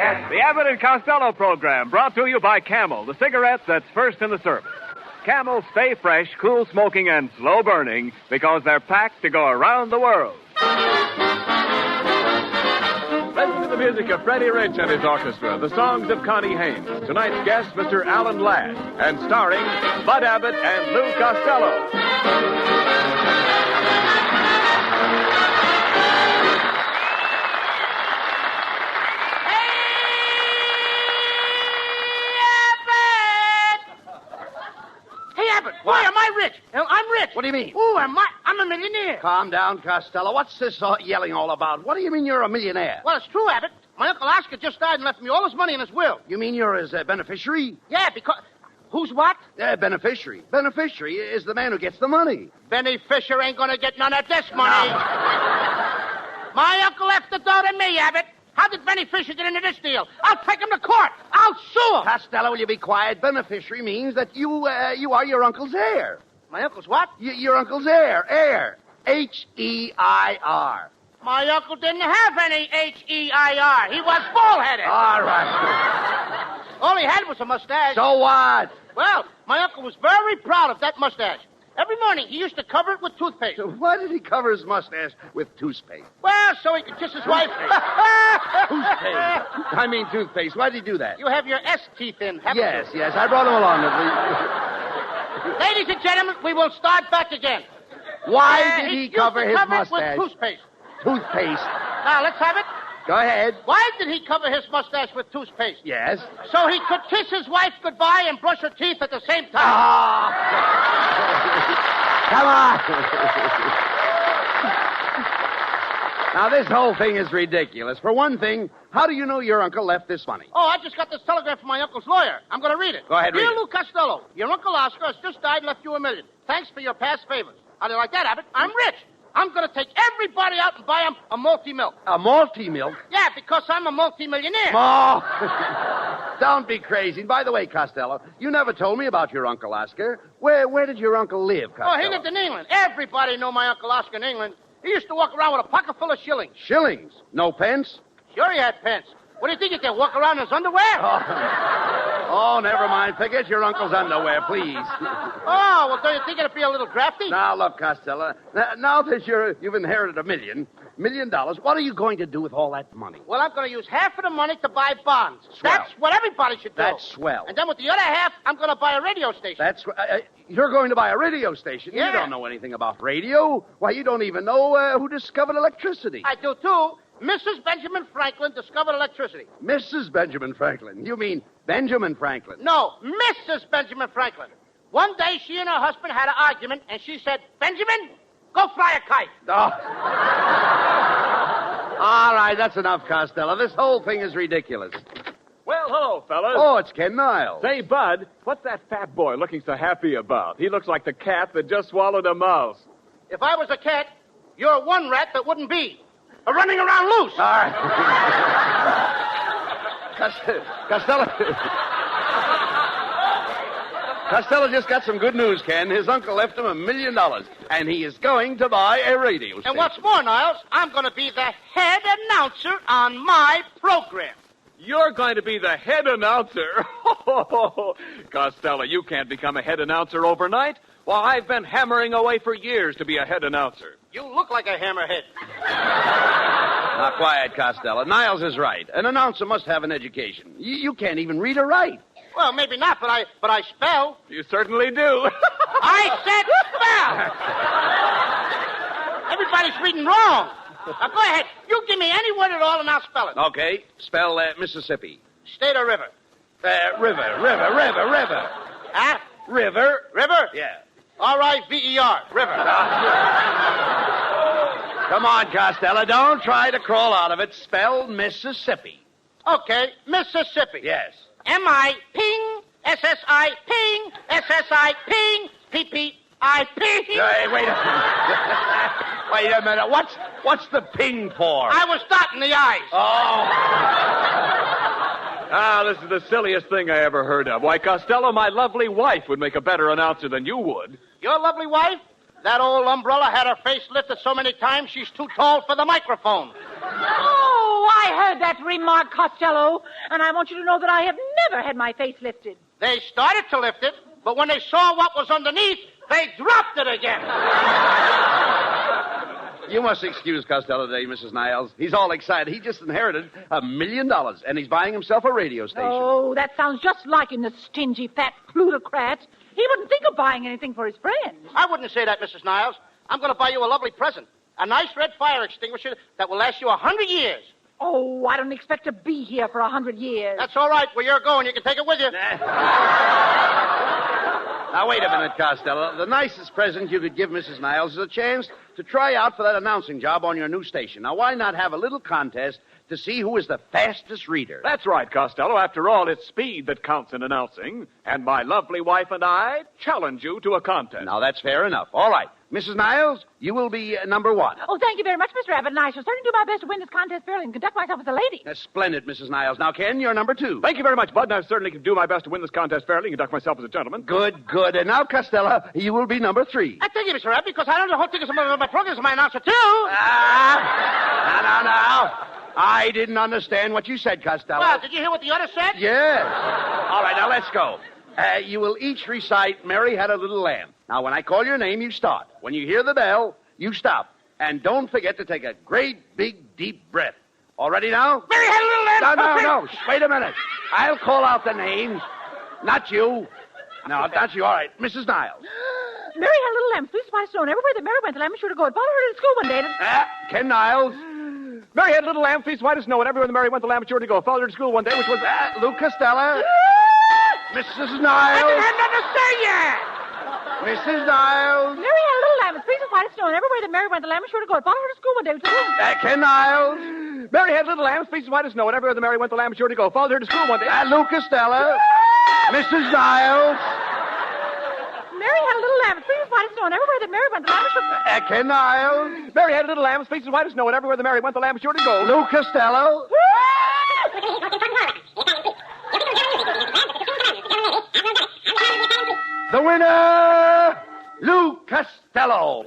The Abbott and Costello program brought to you by Camel, the cigarette that's first in the service. Camel stay fresh, cool smoking, and slow burning because they're packed to go around the world. Listen to the music of Freddie Rich and his orchestra, the songs of Connie Haynes. Tonight's guest, Mr. Alan Ladd, and starring Bud Abbott and Lou Costello. Why am I rich? I'm rich. What do you mean? Ooh, I'm a millionaire. Calm down, Costello. What's this yelling all about? What do you mean you're a millionaire? Well, it's true, Abbott. My Uncle Oscar just died and left me all his money in his will. You mean you're his beneficiary? Yeah, because... Who's what? Beneficiary. Beneficiary is the man who gets the money. Beneficiary ain't gonna get none of this money. No. My uncle left the dough to me, Abbott. How did Beneficiary get into this deal? I'll take him to court. I'll sue him. Costello, will you be quiet? Beneficiary means that you are your uncle's heir. My uncle's what? Your uncle's heir. Heir. H-E-I-R. My uncle didn't have any H-E-I-R. He was bald-headed. All right. All he had was a mustache. So what? Well, my uncle was very proud of that mustache. Every morning, he used to cover it with toothpaste. So why did he cover his mustache with toothpaste? Well, so he could kiss his wife. Toothpaste. I mean toothpaste. Why did he do that? You have your S teeth in, haven't you? Yes. I brought him along. Ladies and gentlemen, we will start back again. Why did he cover his mustache? With toothpaste. Toothpaste. Now, let's have it. Go ahead. Why did he cover his mustache with toothpaste? Yes. So he could kiss his wife goodbye and brush her teeth at the same time. Come on. Now, this whole thing is ridiculous. For one thing, how do you know your uncle left this money? Oh, I just got this telegram from my uncle's lawyer. I'm going to read it. Go ahead, read Dear it. Lou Costello, your Uncle Oscar has just died and left you $1 million. Thanks for your past favors. How do you like that, Abbott? I'm rich. I'm going to take everybody out and buy them a multi-milk. A multi-milk? Yeah, because I'm a multi-millionaire. Oh, don't be crazy. And by the way, Costello, you never told me about your Uncle Oscar. Where did your uncle live, Costello? Oh, he lived in England. Everybody knew my Uncle Oscar in England. He used to walk around with a pocket full of shillings. Shillings? No pence? Sure he had pence. What do you think, he can walk around in his underwear? Oh, never mind. Forget your uncle's underwear, please. Oh, well, don't you think it'd be a little drafty? Now, look, Costello, now that you've inherited $1 million, what are you going to do with all that money? Well, I'm going to use half of the money to buy bonds. Swell. That's what everybody should do. That's swell. And then with the other half, I'm going to buy a radio station. You're going to buy a radio station? Yeah. You don't know anything about radio. Why, you don't even know who discovered electricity. I do, too. Mrs. Benjamin Franklin discovered electricity. Mrs. Benjamin Franklin? You mean Benjamin Franklin? No, Mrs. Benjamin Franklin. One day, she and her husband had an argument, and she said, Benjamin, go fly a kite. Oh. All right, that's enough, Costello. This whole thing is ridiculous. Well, hello, fellas. Oh, it's Ken Niles. Say, Bud, what's that fat boy looking so happy about? He looks like the cat that just swallowed a mouse. If I was a cat, you're one rat that wouldn't be. Running around loose. All right. Costello just got some good news, Ken. His uncle left him $1 million, and he is going to buy a radio station. And what's more, Niles, I'm going to be the head announcer on my program. You're going to be the head announcer? Costello, you can't become a head announcer overnight. Well, I've been hammering away for years to be a head announcer. You look like a hammerhead. Now, quiet, Costello. Niles is right. An announcer must have an education. You can't even read or write. Well, maybe not, but I spell. You certainly do. I said spell. Everybody's reading wrong. Now, go ahead. You give me any word at all, and I'll spell it. Okay. Spell Mississippi. State or river? River. Huh? River. River? Yeah. R-I-V-E-R. River. Come on, Costello. Don't try to crawl out of it. Spell Mississippi. Okay. Mississippi. Yes. M-I-Ping, S-S-I, Ping, S-S-I, Ping, P-P-I-Ping. Hey, wait a minute. Wait a minute. What's the ping for? I was dotting the I's. Oh. This is the silliest thing I ever heard of. Why, Costello, my lovely wife would make a better announcer than you would. Your lovely wife? That old umbrella had her face lifted so many times she's too tall for the microphone. Oh, I I heard that remark, Costello, and I want you to know that I have never had my face lifted. They started to lift it, but when they saw what was underneath, they dropped it again. You must excuse Costello today, Mrs. Niles. He's all excited. He just inherited $1 million, and he's buying himself a radio station. Oh, that sounds just like him, the stingy, fat plutocrat. He wouldn't think of buying anything for his friends. I wouldn't say that, Mrs. Niles. I'm going to buy you a lovely present. A nice red fire extinguisher that will last you 100 years. Oh, I don't expect to be here for 100 years. That's all right. Where you're going, you can take it with you. Now, wait a minute, Costello. The nicest present you could give Mrs. Niles is a chance to try out for that announcing job on your new station. Now, why not have a little contest to see who is the fastest reader? That's right, Costello. After all, it's speed that counts in announcing. And my lovely wife and I challenge you to a contest. Now, that's fair enough. All right. Mrs. Niles, you will be number one. Oh, thank you very much, Mr. Abbott, and I shall certainly do my best to win this contest fairly and conduct myself as a lady. That's splendid, Mrs. Niles. Now, Ken, you're number two. Thank you very much, Bud, and I certainly can do my best to win this contest fairly and conduct myself as a gentleman. Good, good. And now, Costello, you will be number three. I thank you, Mr. Abbott, because I don't know the whole thing is my program is my announcer, too. Now. I didn't understand what you said, Costello. Well, did you hear what the other said? Yes. All right, now let's go. You will each recite Mary Had a Little Lamb. Now, when I call your name, you start. When you hear the bell, you stop. And don't forget to take a great, big, deep breath. All ready now? Mary had a little lamb. No. Wait a minute. I'll call out the names. Not you. No, not you. All right. Mrs. Niles. Mary had a little lamb, fleece white stone. Everywhere that Mary went, the lamb was sure to go. It followed her to school one day. Ken Niles. Mary had a little lamb, fleece white as snow, and everywhere the Mary went, the lamb was sure to go. Followed her to school one day, which was... Luke Costello. Mrs. I Niles. didn't have nothing to say yet. Mrs. Niles. Mary had a little lamb, fleece white as snow, and everywhere that Mary went, the lamb was sure to go. It followed her to school one day. Which was... Ken Niles. Mary had little lambs, fleece white as snow, and everywhere the Mary went, the lamb was sure to go. Followed her to school one day. Luke Costello. Mrs. Niles. Mary had a little lamb, fleece white as snow, and everywhere that Mary went, the lamb was sure to go. Ken Niles. Mary had little lambs, fleece white as snow, and everywhere the Mary went, the lamb was sure to go. Luke Costello. The winner, Luke Costello.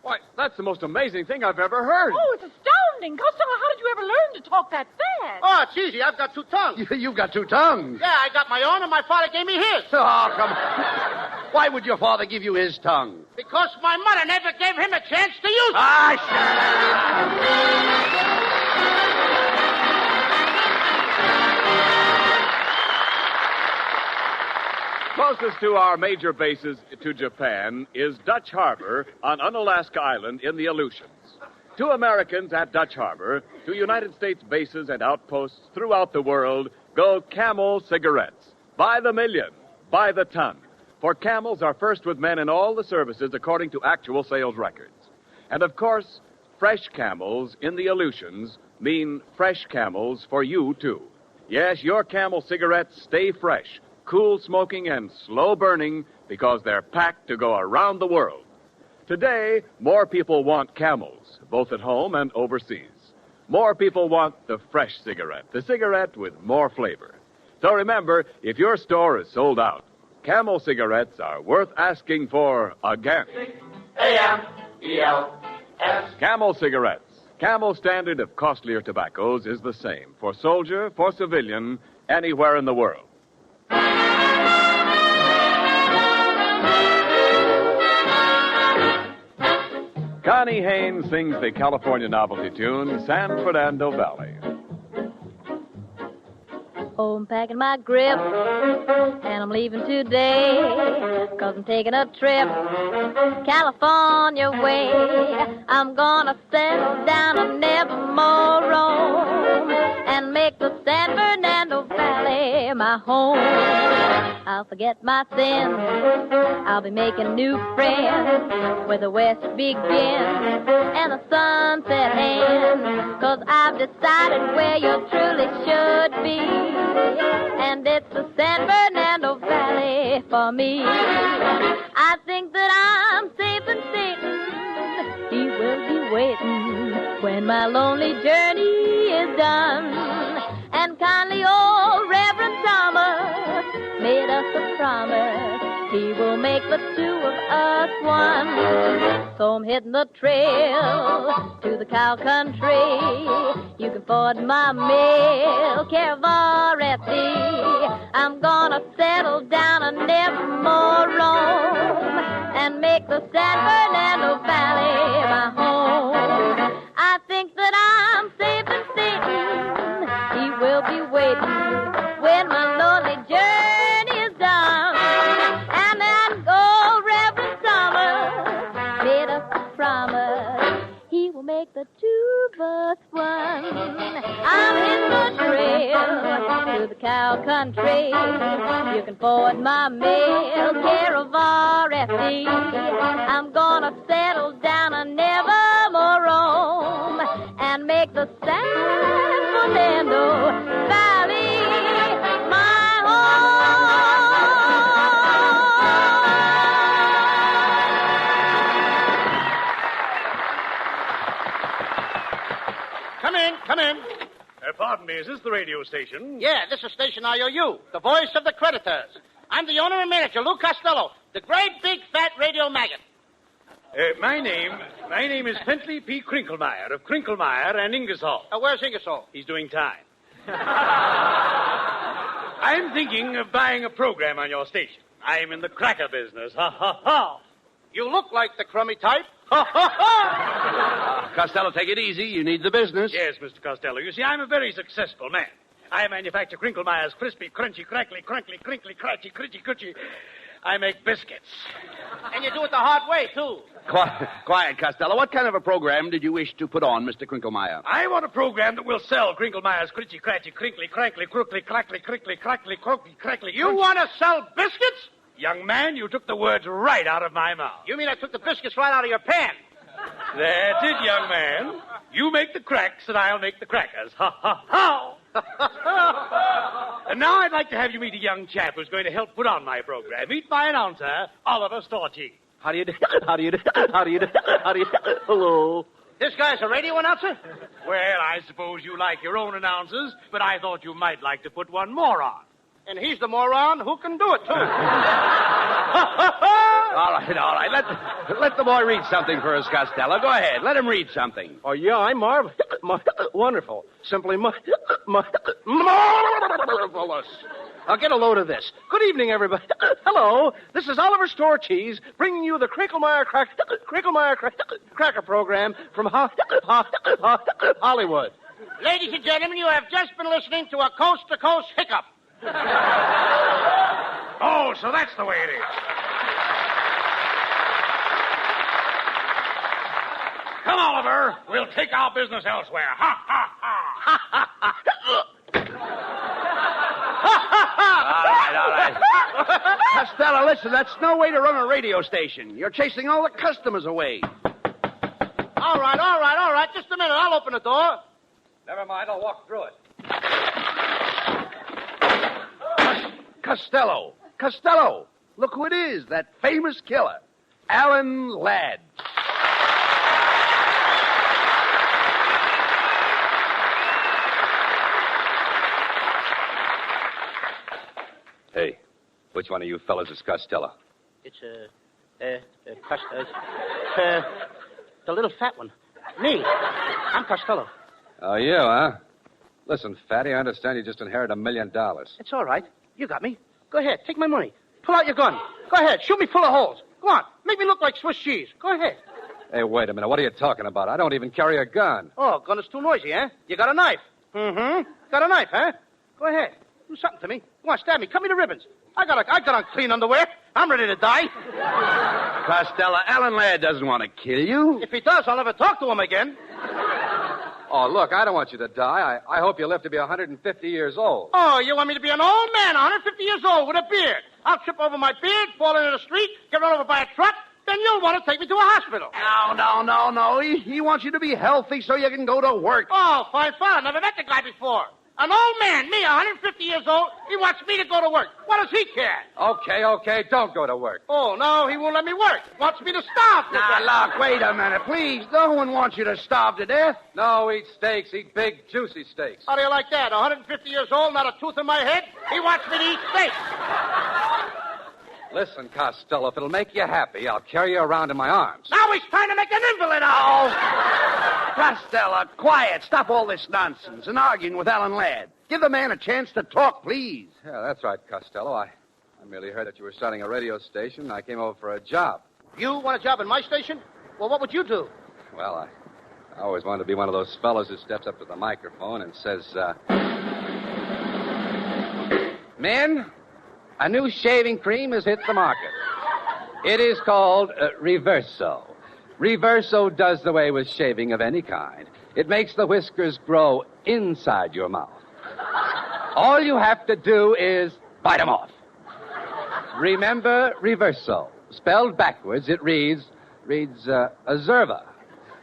Why, that's the most amazing thing I've ever heard. Oh, it's astounding. Costello, how did you ever learn to talk that fast? Oh, it's easy. I've got two tongues. You've got two tongues. Yeah, I got my own, and my father gave me his. Oh, come on. Why would your father give you his tongue? Because my mother never gave him a chance to use it. Closest to our major bases to Japan is Dutch Harbor on Unalaska Island in the Aleutians. To Americans at Dutch Harbor, to United States bases and outposts throughout the world, go Camel cigarettes. By the million, by the ton. For Camels are first with men in all the services according to actual sales records. And of course, fresh Camels in the Aleutians mean fresh Camels for you, too. Yes, your Camel cigarettes stay fresh, cool smoking and slow burning because they're packed to go around the world. Today, more people want Camels, both at home and overseas. More people want the fresh cigarette, the cigarette with more flavor. So remember, if your store is sold out, Camel cigarettes are worth asking for again. A-M-E-L-S. Camel cigarettes. Camel standard of costlier tobaccos is the same for soldier, for civilian, anywhere in the world. Connie Haynes sings the California novelty tune, San Fernando Valley. Oh, I'm packing my grip, and I'm leaving today, 'cause I'm taking a trip California way. I'm gonna settle down and never more roam, and make the San Fernando Valley my home. I'll forget my sins, I'll be making new friends, where the west begins and the sunset ends, 'cause I've decided where you truly should be, and it's the San Fernando Valley for me. I think that I'm safe and Satan, he will be waiting when my lonely journey is done. And kindly old Reverend Thomas made us a promise He will make the two of us one. So I'm hitting the trail to the cow country. You can forward my mail, care of RFD. I'm gonna settle down and never more roam and make the San Fernando Valley my home. I think that I'm safe and Satan. He will be waiting when my lonely journey is done. And then old Reverend Thomas made us a promise. He will make the two of us one. I'm in the trail to the cow country. You can forward my mail, care of RFD. I'm gonna settle down and never more roam and make the San Fernando Valley my home. Come in. Pardon me, is this the radio station? Yeah, this is Station IOU, the voice of the creditors. I'm the owner and manager, Lou Costello, the great big fat radio maggot. My name is Pentley P. Crinklemeyer of Crinklemeyer and Ingersoll. Where's Ingersoll? He's doing time. I'm thinking of buying a program on your station. I'm in the cracker business. Ha, ha, ha. You look like the crummy type. Ha, ha, ha. Costello, take it easy. You need the business. Yes, Mr. Costello. You see, I'm a very successful man. I manufacture Crinklemeyer's crispy, crunchy, crackly, crunkly, crinkly, cratchy, critchy, coochie. I make biscuits. And you do it the hard way, too. Quiet, Costello. What kind of a program did you wish to put on, Mr. Crinklemeyer? I want a program that will sell Crinklemeyer's critchy, cratchy, crinkly, crankly, crookly, clackly, crickly, crackly, croaky, crackly. You want to sell biscuits? Young man, you took the words right out of my mouth. You mean I took the biscuits right out of your pan? That's it, young man. You make the cracks and I'll make the crackers. Ha, ha, ha. And now I'd like to have you meet a young chap who's going to help put on my program. Meet my announcer, Oliver Storchy. How do you do? Hello. This guy's a radio announcer? Well, I suppose you like your own announcers, but I thought you might like to put one more on. And he's the moron who can do it, too. All right. Let the boy read something for us, Costello. Go ahead. Let him read something. Oh, yeah, I'm wonderful. Simply marvelous. I'll get a load of this. Good evening, everybody. Hello, this is Oliver Storcheese bringing you the Crinklemeyer Cracker program from Hollywood. Ladies and gentlemen, you have just been listening to a coast-to-coast hiccup. Oh, so that's the way it is. Come, Oliver. We'll take our business elsewhere. Ha, ha, ha. All right. Costello, listen, that's no way to run a radio station. You're chasing all the customers away. All right. Just a minute. I'll open the door. Never mind, I'll walk through it. Costello, look who it is, that famous killer, Alan Ladd. Hey, which one of you fellas is Costello? It's, the little fat one. Me. I'm Costello. Oh, you, huh? Listen, fatty, I understand you just inherited $1 million. It's all right. You got me. Go ahead. Take my money. Pull out your gun. Go ahead. Shoot me full of holes. Go on. Make me look like Swiss cheese. Go ahead. Hey, wait a minute. What are you talking about? I don't even carry a gun. Oh, gun is too noisy, huh? You got a knife. Mm-hmm. Got a knife, huh? Go ahead. Do something to me. Go on, stab me. Cut me to ribbons. I got on clean underwear. I'm ready to die. Costello, Alan Ladd doesn't want to kill you. If he does, I'll never talk to him again. Oh, look, I don't want you to die. I hope you live to be 150 years old. Oh, you want me to be an old man, 150 years old, with a beard? I'll trip over my beard, fall into the street, get run over by a truck, then you'll want to take me to a hospital. No. He wants you to be healthy so you can go to work. Oh, fine. I never met the guy before. An old man, me, 150 years old, he wants me to go to work. What does he care? Okay, don't go to work. Oh, no, he won't let me work. Wants me to starve to death. Now, look, wait a minute, please. No one wants you to starve to death. No, eat steaks. Eat big, juicy steaks. How do you like that? 150 years old, not a tooth in my head? He wants me to eat steak. Listen, Costello, if it'll make you happy, I'll carry you around in my arms. Now he's trying to make an invalid out of me. Costello, quiet. Stop all this nonsense and arguing with Alan Ladd. Give the man a chance to talk, please. Yeah, that's right, Costello. I merely heard that you were starting a radio station. I came over for a job. You want a job in my station? Well, what would you do? Well, I always wanted to be one of those fellows who steps up to the microphone and says, Men, a new shaving cream has hit the market. It is called Reverso. Reverso does away with shaving of any kind. It makes the whiskers grow inside your mouth. All you have to do is bite them off. Remember Reverso. Spelled backwards, it reads Azerva,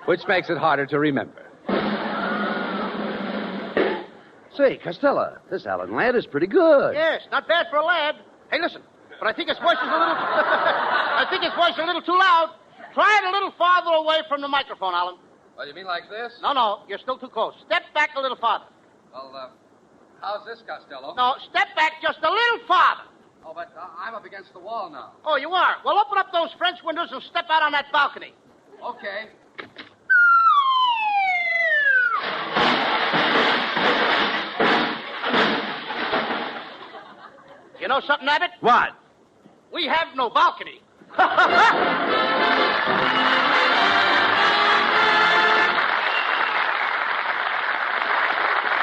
which makes it harder to remember. Say, Costello, this Alan Ladd is pretty good. Yes, not bad for a lad. Hey, listen, but I think his voice is a little... I think his voice is a little too loud. Try it a little farther away from the microphone, Alan. Oh, you mean like this? No, you're still too close. Step back a little farther. Well, how's this, Costello? No, step back just a little farther. Oh, but I'm up against the wall now. Oh, you are? Well, open up those French windows and step out on that balcony. Okay. You know something, Abbott? What? We have no balcony.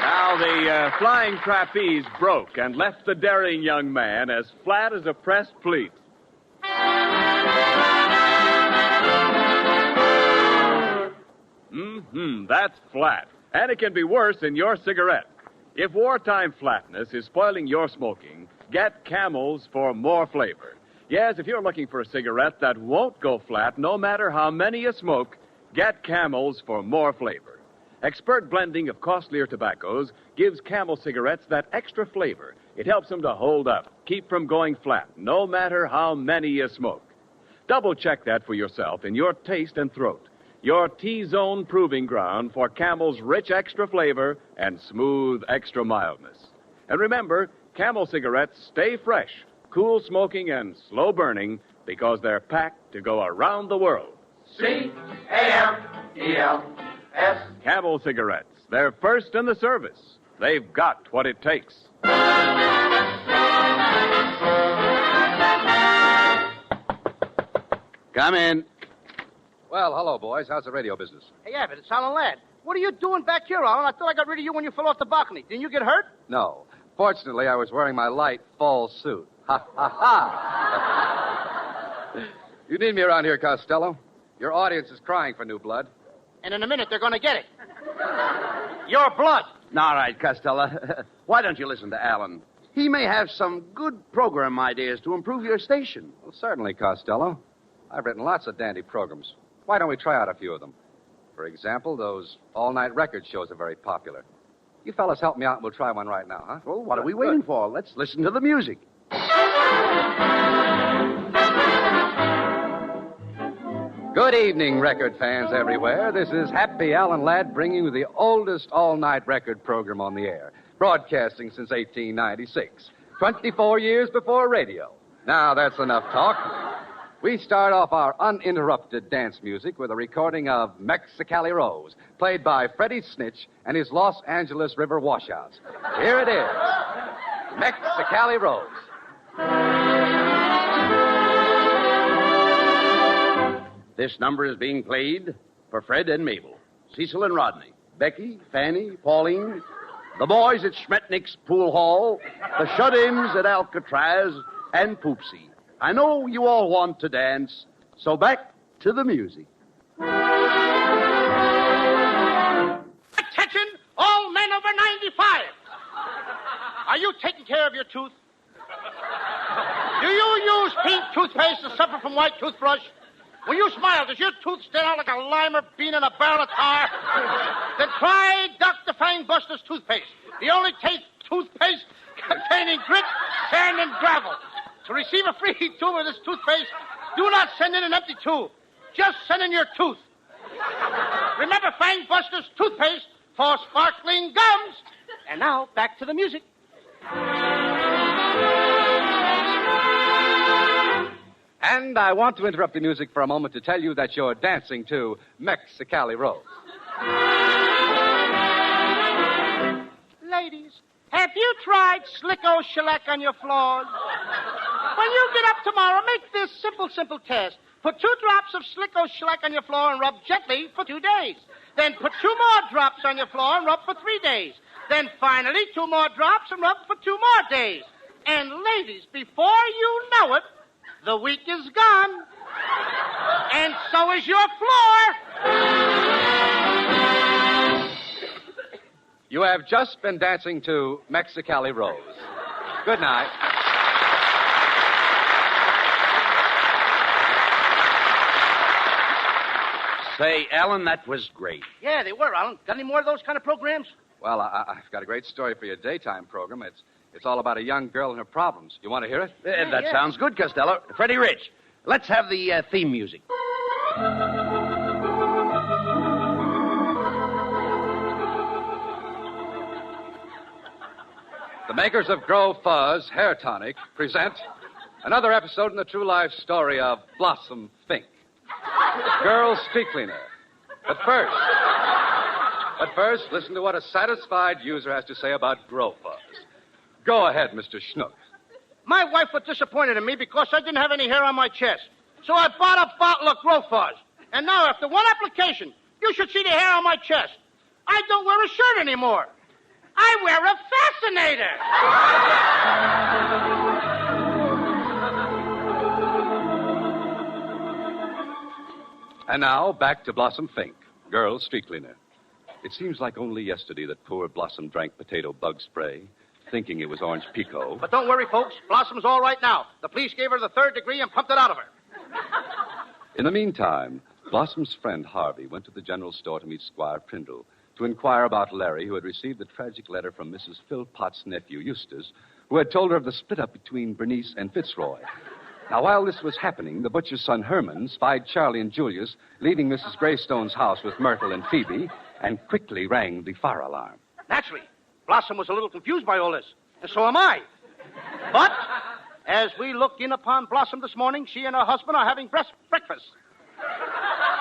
Now the flying trapeze broke and left the daring young man as flat as a pressed pleat. That's flat. And it can be worse in your cigarette. If wartime flatness is spoiling your smoking, get Camels for more flavor. Yes, if you're looking for a cigarette that won't go flat no matter how many you smoke, get Camels for more flavor. Expert blending of costlier tobaccos gives Camel cigarettes that extra flavor. It helps them to hold up, keep from going flat, no matter how many you smoke. Double check that for yourself in your taste and throat. Your T-Zone proving ground for Camel's rich extra flavor and smooth extra mildness. And remember, Camel cigarettes stay fresh, cool smoking, and slow burning because they're packed to go around the world. C-A-M-E-L-S. Camel cigarettes. They're first in the service. They've got what it takes. Come in. Well, hello, boys. How's the radio business? Hey, Abbott, it's Alan Ladd. What are you doing back here, Alan? I thought I got rid of you when you fell off the balcony. Didn't you get hurt? No. Fortunately, I was wearing my light fall suit. Ha, ha, ha. You need me around here, Costello. Your audience is crying for new blood. And in a minute, they're going to get it. Your blood. All right, Costello. Why don't you listen to Alan? He may have some good program ideas to improve your station. Well, certainly, Costello. I've written lots of dandy programs. Why don't we try out a few of them? For example, those all-night record shows are very popular. You fellas help me out and we'll try one right now, huh? Well, what are we waiting for? Let's listen to the music. Good evening, record fans everywhere. This is Happy Alan Ladd bringing you the oldest all-night record program on the air, broadcasting since 1896, 24 years before radio. Now, that's enough talk. We start off our uninterrupted dance music with a recording of Mexicali Rose, played by Freddie Snitch and his Los Angeles River washouts. Here it is, Mexicali Rose. This number is being played for Fred and Mabel, Cecil and Rodney, Becky, Fanny, Pauline, the boys at Schmetnick's Pool Hall, the shut-ins at Alcatraz, and Poopsie. I know you all want to dance, so back to the music. Attention, all men over 95. Are you taking care of your tooth? Do you use pink toothpaste to suffer from white toothbrush? When you smile, does your tooth stand out like a limer bean in a barrel of tar? Then try Dr. Fangbuster's toothpaste, the only toothpaste containing grit, sand, and gravel. To receive a free tube of this toothpaste, do not send in an empty tube. Just send in your tooth. Remember Fangbuster's toothpaste for sparkling gums. And now, back to the music. And I want to interrupt the music for a moment to tell you that you're dancing to Mexicali Rose. Ladies, have you tried Slicko Shellac on your floors? When you get up tomorrow, make this simple test. Put 2 drops of Slicko Shellac on your floor and rub gently for 2 days. Then put 2 more drops on your floor and rub for 3 days. Then finally 2 more drops and rub for 2 more days. And ladies, before you know it, the week is gone. And so is your floor. You have just been dancing to Mexicali Rose. Good night. Say, Alan, that was great. Yeah, they were, Alan. Got any more of those kind of programs? Well, I've got a great story for your daytime program. It's all about a young girl and her problems. You want to hear it? That sounds good, Costello. Freddie Rich, let's have the theme music. The makers of Grow Fuzz Hair Tonic present another episode in the true life story of Blossom Fink, girl street cleaner. But first, listen to what a satisfied user has to say about Grow Fuzz. Go ahead, Mr. Schnook. My wife was disappointed in me because I didn't have any hair on my chest. So I bought a bottle of Grow Fuzz. And now, after one application, you should see the hair on my chest. I don't wear a shirt anymore. I wear a fascinator. And now, back to Blossom Fink, girl street cleaner. It seems like only yesterday that poor Blossom drank potato bug spray, thinking it was orange pico. But don't worry, folks. Blossom's all right now. The police gave her the 3rd degree and pumped it out of her. In the meantime, Blossom's friend Harvey went to the general store to meet Squire Prindle to inquire about Larry, who had received the tragic letter from Mrs. Philpott's nephew, Eustace, who had told her of the split-up between Bernice and Fitzroy. Now, while this was happening, the butcher's son Herman spied Charlie and Julius leaving Mrs. Greystone's house with Myrtle and Phoebe and quickly rang the fire alarm. Naturally, Blossom was a little confused by all this, and so am I. But as we look in upon Blossom this morning, she and her husband are having breakfast.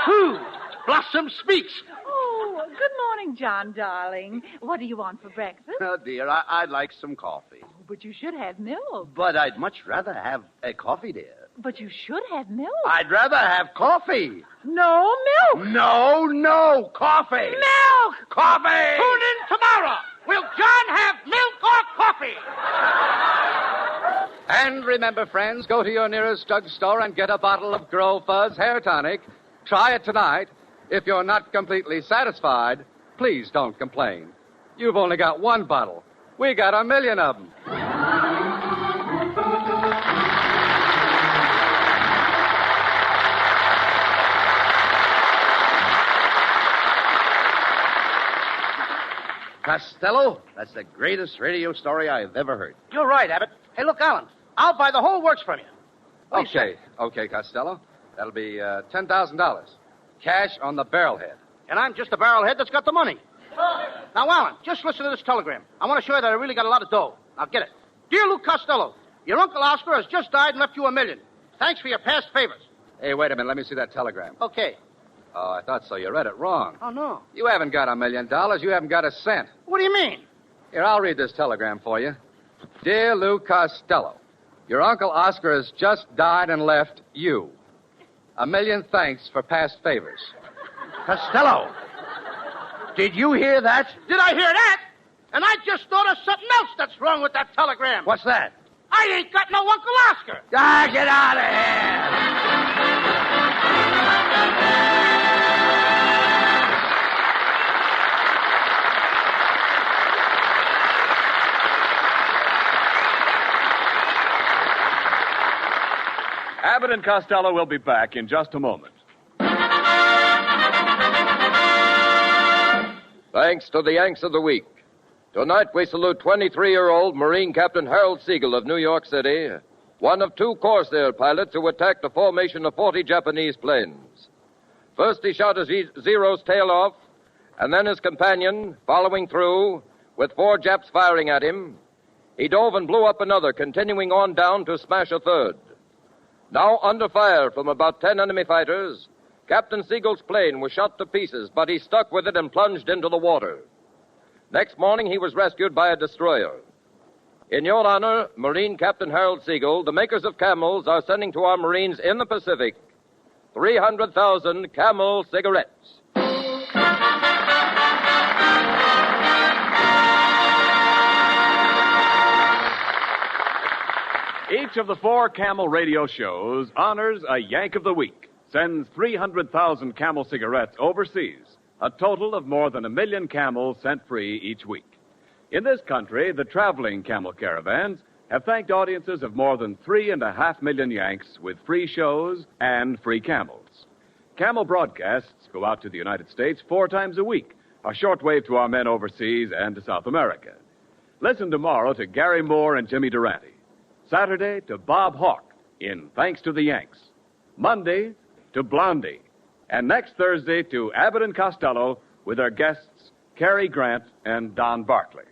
Whew, Blossom speaks. Oh, good morning, John, darling. What do you want for breakfast? Oh, dear, I'd like some coffee. Oh, but you should have milk. But I'd much rather have a coffee, dear. But you should have milk. I'd rather have coffee. No milk. No, coffee. Milk! Coffee! Tune in tomorrow. Will John have milk or coffee? And remember, friends, go to your nearest drugstore and get a bottle of Grow Fuzz Hair Tonic. Try it tonight. If you're not completely satisfied, please don't complain. You've only got one bottle. We got 1 million of them. Costello, that's the greatest radio story I've ever heard. You're right, Abbott. Hey, look, Alan, I'll buy the whole works from you. What do you say? Okay, Costello. That'll be $10,000. Cash on the barrelhead. And I'm just the barrelhead that's got the money. Now, Alan, just listen to this telegram. I want to show you that I really got a lot of dough. Now, get it. Dear Lou Costello, your Uncle Oscar has just died and left you $1 million. Thanks for your past favors. Hey, wait a minute. Let me see that telegram. Okay. Oh, I thought so. You read it wrong. Oh, no. You haven't got $1 million. You haven't got a cent. What do you mean? Here, I'll read this telegram for you. Dear Lou Costello, your Uncle Oscar has just died and left you. 1 million thanks for past favors. Costello, did you hear that? Did I hear that? And I just thought of something else that's wrong with that telegram. What's that? I ain't got no Uncle Oscar. Ah, get out of here! Abbott and Costello will be back in just a moment. Thanks to the Yanks of the Week. Tonight we salute 23-year-old Marine Captain Harold Siegel of New York City, one of 2 Corsair pilots who attacked a formation of 40 Japanese planes. First he shot Zero's tail off, and then his companion, following through, with 4 Japs firing at him, he dove and blew up another, continuing on down to smash a third. Now under fire from about 10 enemy fighters, Captain Siegel's plane was shot to pieces, but he stuck with it and plunged into the water. Next morning, he was rescued by a destroyer. In your honor, Marine Captain Harold Siegel, the makers of Camels are sending to our Marines in the Pacific 300,000 Camel cigarettes. Each of the 4 Camel radio shows honors a Yank of the Week, sends 300,000 Camel cigarettes overseas, a total of more than 1 million Camels sent free each week. In this country, the traveling Camel caravans have thanked audiences of more than 3.5 million Yanks with free shows and free Camels. Camel broadcasts go out to the United States 4 times a week, a shortwave to our men overseas and to South America. Listen tomorrow to Gary Moore and Jimmy Durante. Saturday to Bob Hawke in Thanks to the Yanks. Monday to Blondie. And next Thursday to Abbott and Costello with their guests Cary Grant and Don Barclay.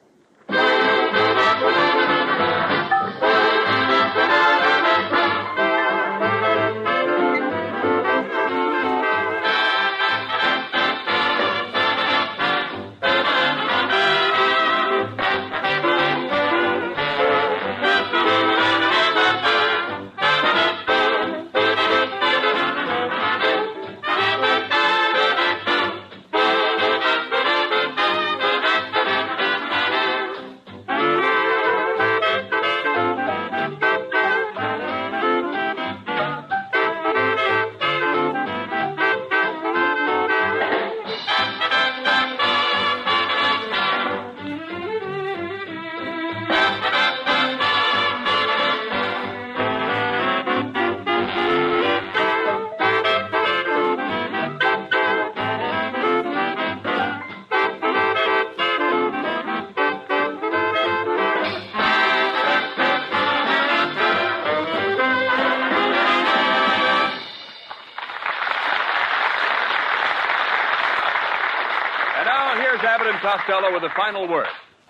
Abbott and Costello with the final word.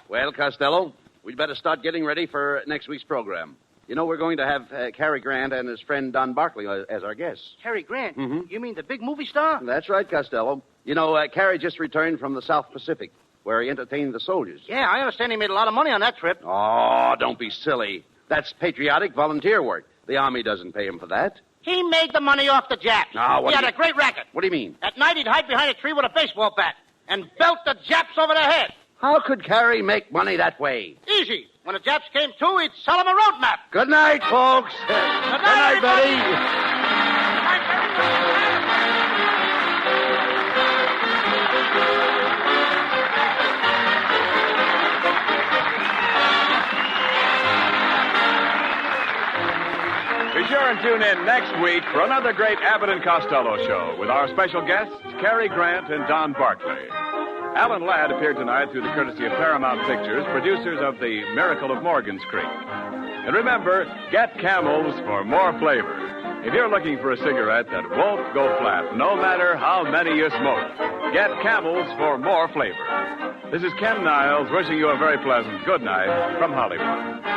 Well, Costello, we'd better start getting ready for next week's program. You know, we're going to have Cary Grant and his friend Don Barclay as our guests. Cary Grant? Mm-hmm. You mean the big movie star? That's right, Costello. You know, Cary just returned from the South Pacific, where he entertained the soldiers. Yeah, I understand he made a lot of money on that trip. Oh, don't be silly. That's patriotic volunteer work. The Army doesn't pay him for that. He made the money off the Japs. He had a great racket. What do you mean? At night, he'd hide behind a tree with a baseball bat and belt the Japs over the head. How could Cary make money that way? Easy. When the Japs came to, he'd sell them a road map. Good night, folks. Good night, Betty. Be sure and tune in next week for another great Abbott and Costello show with our special guests, Cary Grant and Don Barclay. Alan Ladd appeared tonight through the courtesy of Paramount Pictures, producers of The Miracle of Morgan's Creek. And remember, get Camels for more flavor. If you're looking for a cigarette that won't go flat, no matter how many you smoke, get Camels for more flavor. This is Ken Niles wishing you a very pleasant good night from Hollywood.